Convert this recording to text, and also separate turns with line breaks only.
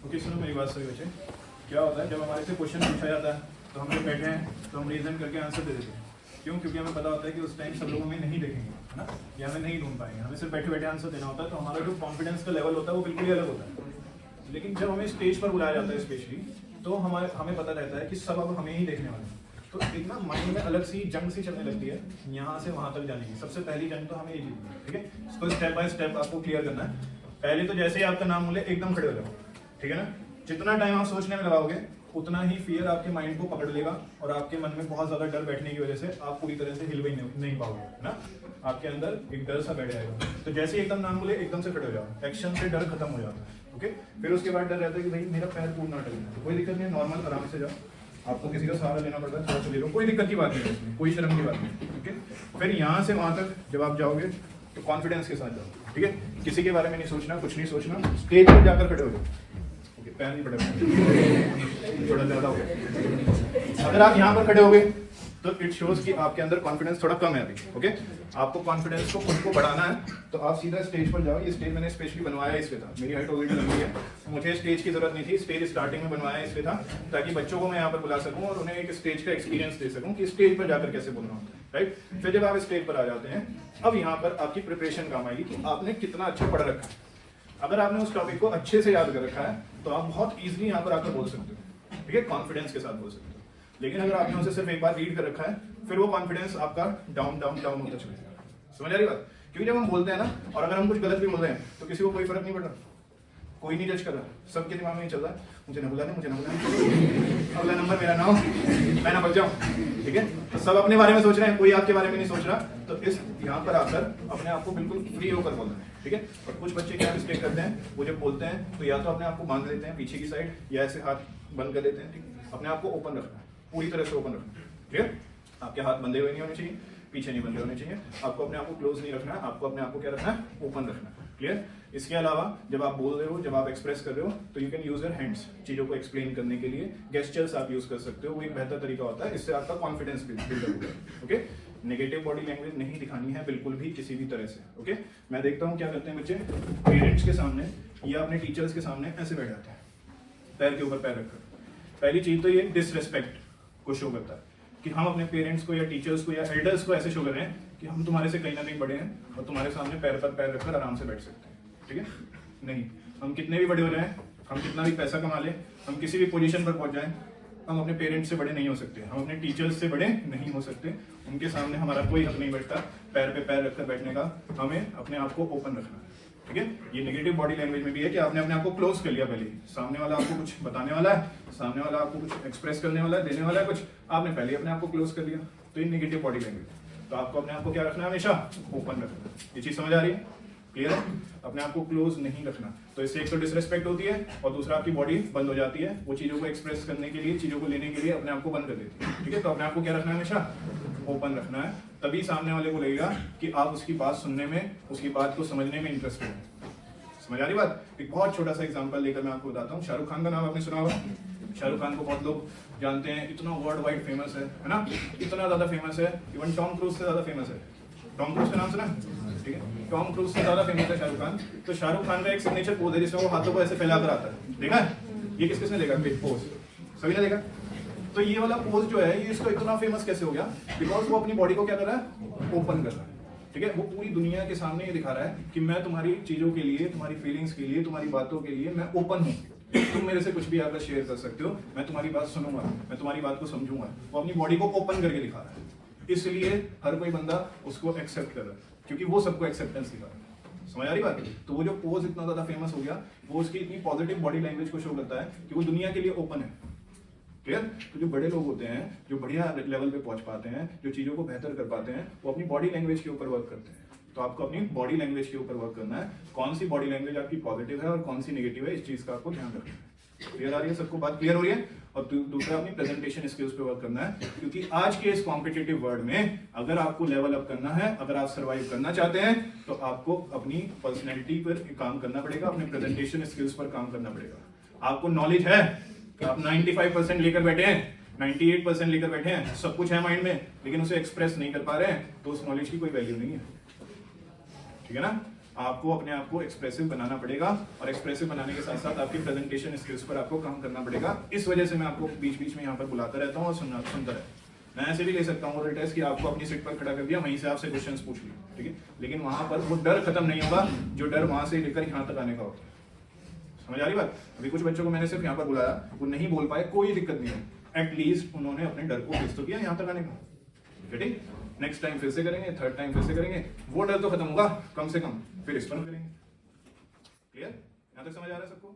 Okay सुनो मेरी बात सही बच्चे, क्या होता है जब हमारे से क्वेश्चन पूछा जाता है तो हम लोग बैठे हैं तो हम रीजन करके आंसर दे देते हैं। क्यों? क्योंकि हमें पता होता है कि उस टाइम सब लोग हमें नहीं देखेंगे, है ना, या हमें नहीं ढूंढ पाएंगे, हमें सिर्फ बैठे बैठे आंसर देना होता है। तो हमारा जो कॉन्फिडेंस का लेवल होता है वो बिल्कुल ही अलग होता है। लेकिन जब हमें स्टेज पर बुलाया जाता है स्पेशली, तो हमें पता रहता है कि सब अब हमें ही देखने वाले हैं। तो एक ना माइंड में अलग सी जंग सी चलने लगती है, यहाँ से वहाँ तक जाने की। सबसे पहली जंग तो हमें ये जीतनी है, ठीक है। इसको स्टेप बाय स्टेप आपको क्लियर करना है। पहले तो जैसे ही आपका नाम बोले एकदम खड़े हो जाओ, ठीक है ना। जितना टाइम आप सोचने में लगाओगे उतना ही फियर आपके माइंड को पकड़ लेगा और आपके मन में बहुत ज्यादा डर बैठने की वजह से आप पूरी तरह से हिल भी नहीं पाओगे, है ना। आपके अंदर एक डर सा बैठ जाएगा। तो जैसे ही एकदम नाम बोले एकदम से खड़े हो जाओ, एक्शन से डर खत्म हो जाता है, ओके। फिर उसके बाद डर रहता है कि भाई मेरा पैर पूर्ण ना अटकना, तो कोई दिक्कत नहीं है, नॉर्मल आराम से जाओ। आपको किसी का सहारा लेना पड़ता है, थोड़ा सा ले लो, कोई दिक्कत की बात नहीं है इसमें, कोई शर्म की बात नहीं, ठीक है। फिर यहाँ से वहाँ तक जब आप जाओगे तो कॉन्फिडेंस के साथ जाओ, ठीक है। किसी के बारे में नहीं सोचना, कुछ नहीं सोचना, स्टेज पर जाकर खड़े हो जाओ। ओके, पैर नहीं पड़े, थोड़ा ज्यादा हो गया। अगर आप यहाँ पर खड़े हो गए तो इट शोज कि आपके अंदर कॉन्फिडेंस थोड़ा कम है अभी, ओके। आपको कॉन्फिडेंस को खुद को बढ़ाना है तो आप सीधा स्टेज पर जाओ। ये स्टेज मैंने स्पेशली बनवाया इसलिए था, मेरी हाइट ऑलरेडी लंबी है, मुझे स्टेज की जरूरत नहीं थी। स्टेज स्टार्टिंग में बनवाया इसलिए था ताकि बच्चों को मैं यहाँ पर बुला सकूं और उन्हें एक स्टेज का एक्सपीरियंस दे सकूं कि स्टेज पर जाकर कैसे बोलना होता है, राइट। फिर जब आप स्टेज पर आ जाते हैं, अब यहाँ पर आपकी प्रिपरेशन काम आएगी कि आपने कितना अच्छा पढ़ रखा है। अगर आपने उस टॉपिक को अच्छे से याद कर रखा है तो आप बहुत ईजिली यहाँ पर आकर बोल सकते हो, ठीक है, कॉन्फिडेंस के साथ बोल सकते हो। लेकिन अगर आपने उसे सिर्फ एक बार रीड कर रखा है, फिर वो कॉन्फिडेंस आपका डाउन डाउन डाउन होता चलेगा। समझ आ रही बात? क्योंकि जब हम बोलते हैं ना, और अगर हम कुछ गलत भी बोल रहे हैं तो किसी को कोई फर्क नहीं पड़ रहा, कोई नहीं जज कर रहा, सबके दिमाग में नहीं चल रहा है मुझे ना बुलाने, मुझे ना बुलाने, अगला नंबर मेरा नाम, मैं ना बच जाऊं, ठीक है। तो सब अपने बारे में सोच रहे हैं, कोई आपके बारे में नहीं सोच रहा। तो इस यहाँ पर आकर अपने आप को बिल्कुल फ्री होकर बोलना है, ठीक है। और कुछ बच्चे क्या मिस्टेक करते हैं, वो जब बोलते हैं तो या तो अपने आप को बांध लेते हैं पीछे की साइड, या ऐसे हाथ बंद कर लेते हैं, ठीक है। अपने आप को ओपन रखना है, पूरी तरह से ओपन रखना है, ठीक है। आपके हाथ बंधे हुए नहीं होने चाहिए, पीछे नहीं बंधे होने चाहिए। आपको अपने आप को क्लोज नहीं रखना है, आपको अपने आप को क्या रखना है, ओपन रखना है, क्लियर। इसके अलावा जब आप बोल रहे हो, जब आप एक्सप्रेस कर रहे हो, तो you can use your hands चीजों को एक्सप्लेन करने के लिए। गेस्चर्स आप यूज कर सकते हो, वो एक बेहतर तरीका होता है, इससे आपका कॉन्फिडेंस बिल्डअप होगा, ओके। नेगेटिव बॉडी लैंग्वेज नहीं दिखानी है बिल्कुल भी, किसी भी तरह से, ओके। मैं देखता हूँ क्या करते हैं बच्चे, पेरेंट्स के सामने या अपने टीचर्स के सामने ऐसे बैठ जाते हैं, पैर के ऊपर पैर रखकर। पहली चीज तो ये डिसरेस्पेक्ट को शो करता है कि हम अपने पेरेंट्स को या टीचर्स को या एल्डर्स को ऐसे शो कर रहे हैं कि हम तुम्हारे से कहीं ना कहीं बड़े हैं और तुम्हारे सामने पैर पर पैर रखकर आराम से बैठ सकते हैं, ठीक है। नहीं, हम कितने भी बड़े हो जाएं, हम कितना भी पैसा कमा लें, हम किसी भी पोजीशन पर पहुंच जाएं, हम अपने पेरेंट्स से बड़े नहीं हो सकते, हम अपने टीचर्स से बड़े नहीं हो सकते। उनके सामने हमारा कोई हक नहीं बैठता पैर पे पैर रखकर बैठने का। हमें अपने आप को ओपन रखना है, ठीक है। ये नेगेटिव बॉडी लैंग्वेज में भी है कि आपने अपने आप को क्लोज कर लिया पहले। सामने वाला आपको कुछ बताने वाला है, सामने वाला आपको कुछ एक्सप्रेस करने वाला है, देने वाला है कुछ, आपने पहले अपने आप को क्लोज कर लिया। तो ये नेगेटिव बॉडी लैंग्वेज। तो आपको अपने आप को क्या रखना है, हमेशा ओपन रखना। ये चीज समझ आ रही है, क्लियर है। अपने आप को क्लोज नहीं रखना, तो इससे एक तो डिसरेस्पेक्ट होती है और दूसरा आपकी बॉडी बंद हो जाती है। वो चीजों को एक्सप्रेस करने के लिए, चीजों को लेने के लिए अपने आप को बंद कर देती है, ठीक है। तो अपने आप को क्या रखना है, हमेशा ओपन रखना है। तभी सामने वाले को लगेगा कि आप उसकी बात सुनने में, उसकी बात को समझने में इंटरेस्टेड हैं। समझ आ रही बात? एक बहुत छोटा सा एग्जांपल लेकर मैं आपको बताता हूँ। शाहरुख खान का नाम आपने सुना होगा। शाहरुख खान को बहुत लोग जानते हैं, इतना वर्ल्ड वाइड फेमस है ना, इतना ज्यादा फेमस है, इवन टॉम क्रूज से ज्यादा फेमस है। टॉम क्रूज का नाम सुना, ठीक है। टॉम क्रूज से ज्यादा फेमस है शाहरुख खान। तो शाहरुख खान का एक सिग्नेचर पोज है जिसमें वो हाथों को ऐसे फैलाकर आता है, देखा है? ये किसने देखा पोज? सभी ने देखा। तो ये वाला पोज जो है, ये इसको इतना फेमस कैसे हो गया? बिकॉज वो अपनी बॉडी को क्या कर रहा है, ओपन कर रहा है, ठीक है। वो पूरी दुनिया के सामने ये दिखा रहा है कि मैं तुम्हारी चीजों के लिए, तुम्हारी फीलिंग्स के लिए, तुम्हारी बातों के लिए मैं ओपन हूँ। तुम मेरे से कुछ भी आकर शेयर कर सकते हो, मैं तुम्हारी बात सुनूंगा, मैं तुम्हारी बात को समझूंगा। वो अपनी बॉडी को ओपन करके दिखा रहा है, इसलिए हर कोई बंदा उसको एक्सेप्ट कर रहा है, क्योंकि वो सबको एक्सेप्टेंस दिखा रहा है। समझ आ रही बात? तो वो जो पोज इतना ज्यादा फेमस हो गया, वो उसकी इतनी पॉजिटिव बॉडी लैंग्वेज को शो करता है कि वो दुनिया के लिए ओपन है, क्लियर। तो जो बड़े लोग होते हैं, जो बढ़िया लेवल पे पहुंच पाते हैं, जो चीजों को बेहतर कर पाते हैं, वो अपनी बॉडी लैंग्वेज के ऊपर वर्क करते हैं। तो आपको अपनी बॉडी लैंग्वेज के ऊपर वर्क करना है। कौन सी बॉडी लैंग्वेज आपकी पॉजिटिव है और कौन सी नेगेटिव है, इस चीज का आपको ध्यान रखना है। क्लियर आ रही है सबको बात? क्लियर हो रही है? और दूसरा अपनी प्रेजेंटेशन स्किल्स पे वर्क करना है, क्योंकि आज के इस कॉम्पिटिटिव वर्ल्ड में अगर आपको लेवल अप करना है, अगर आप सर्वाइव करना चाहते हैं, तो आपको अपनी पर्सनैलिटी पर काम करना पड़ेगा, अपने प्रेजेंटेशन स्किल्स पर काम करना पड़ेगा। आपको नॉलेज है कि आप 95% लेकर बैठे हैं, 98% लेकर बैठे हैं, सब कुछ है माइंड में, लेकिन उसे एक्सप्रेस नहीं कर पा रहे हैं, तो उस नॉलेज की कोई वैल्यू नहीं है, ठीक है ना। आपको अपने आप को एक्सप्रेसिव बनाना पड़ेगा, और एक्सप्रेसिव बनाने के साथ साथ आपकी प्रेजेंटेशन स्किल्स पर आपको काम करना पड़ेगा। इस वजह से मैं आपको बीच बीच में यहाँ पर बुलाता रहता हूँ और सुनता रहता हूँ। मैं ऐसे भी ले सकता हूँ और टेस्ट कि आपको अपनी सीट पर खड़ा कर दिया, वहीं से आपसे क्वेश्चंस पूछ लिए, ठीक है, लेकिन वहां पर वो डर खत्म नहीं होगा जो डर वहां से लेकर यहाँ तक आने का होता है। समझ आ रही बात? अभी कुछ बच्चों को मैंने सिर्फ यहाँ पर बुलाया, वो नहीं बोल पाए, कोई दिक्कत नहीं है, एटलीस्ट उन्होंने अपने डर को फेस तो किया यहाँ तक आने का, ठीक। नेक्स्ट टाइम फिर से करेंगे, थर्ड टाइम फिर से करेंगे, वो डर तो खत्म होगा कम से कम, फिर इस पर करेंगे। क्लियर? यहाँ तक समझ आ रहा है सबको?